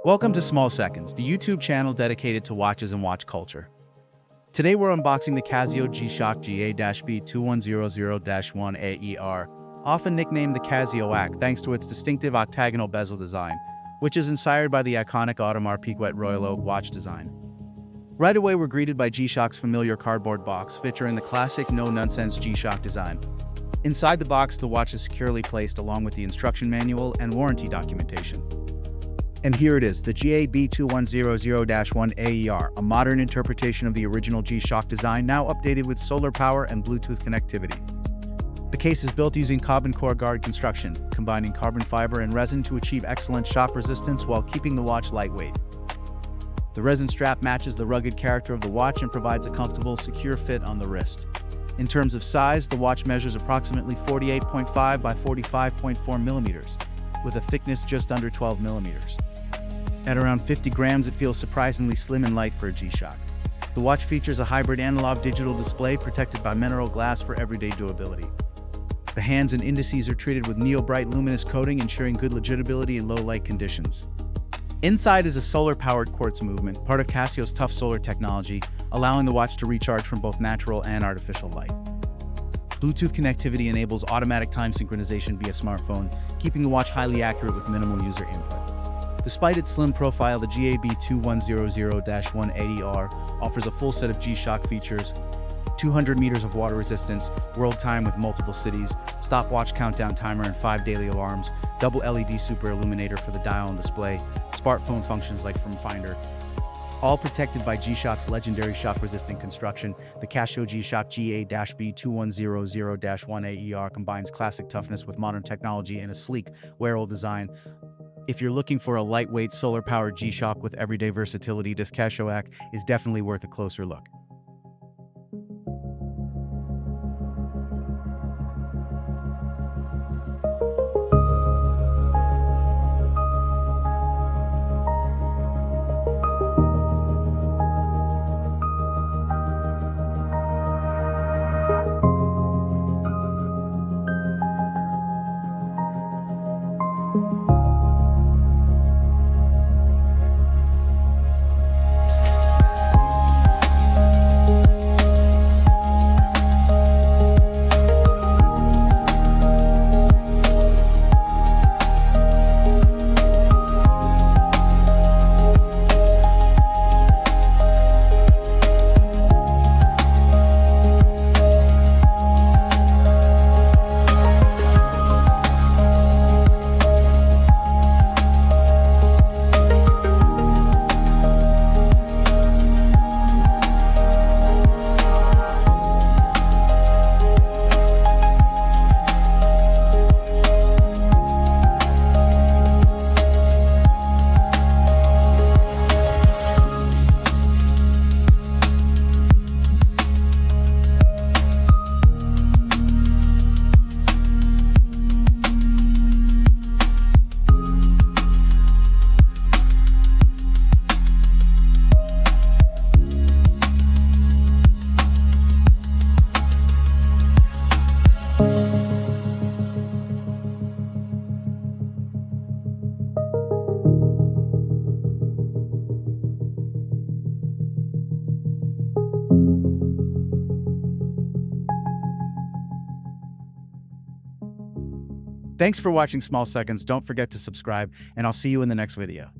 Welcome to Small Seconds, the YouTube channel dedicated to watches and watch culture. Today we're unboxing the Casio G-Shock GA-B2100-1AER, often nicknamed the Casioak thanks to its distinctive octagonal bezel design, which is inspired by the iconic Audemars Piguet Royal Oak watch design. Right away we're greeted by G-Shock's familiar cardboard box featuring the classic no-nonsense G-Shock design. Inside the box, the watch is securely placed along with the instruction manual and warranty documentation. And here it is, the GA-B2100-1AER, a modern interpretation of the original G-Shock design, now updated with solar power and Bluetooth connectivity. The case is built using carbon core guard construction, combining carbon fiber and resin to achieve excellent shock resistance while keeping the watch lightweight. The resin strap matches the rugged character of the watch and provides a comfortable, secure fit on the wrist. In terms of size, the watch measures approximately 48.5 by 45.4 millimeters, with a thickness just under 12 millimeters. At around 50 grams, it feels surprisingly slim and light for a G-Shock. The watch features a hybrid analog-digital display protected by mineral glass for everyday durability. The hands and indices are treated with neo-bright luminous coating, ensuring good legibility in low-light conditions. Inside is a solar-powered quartz movement, part of Casio's tough solar technology, allowing the watch to recharge from both natural and artificial light. Bluetooth connectivity enables automatic time synchronization via smartphone, keeping the watch highly accurate with minimal user input. Despite its slim profile, the GA-B2100-1AER offers a full set of G-Shock features: 200 meters of water resistance, world time with multiple cities, stopwatch countdown timer and 5 daily alarms, double LED super illuminator for the dial and display, smartphone functions like From Finder. All protected by G-Shock's legendary shock-resistant construction, the Casio G-Shock GA-B2100-1AER combines classic toughness with modern technology in a sleek, wearable design. If you're looking for a lightweight, solar-powered G-Shock with everyday versatility, this Casioak is definitely worth a closer look. Thanks for watching Small Seconds. Don't forget to subscribe, and I'll see you in the next video.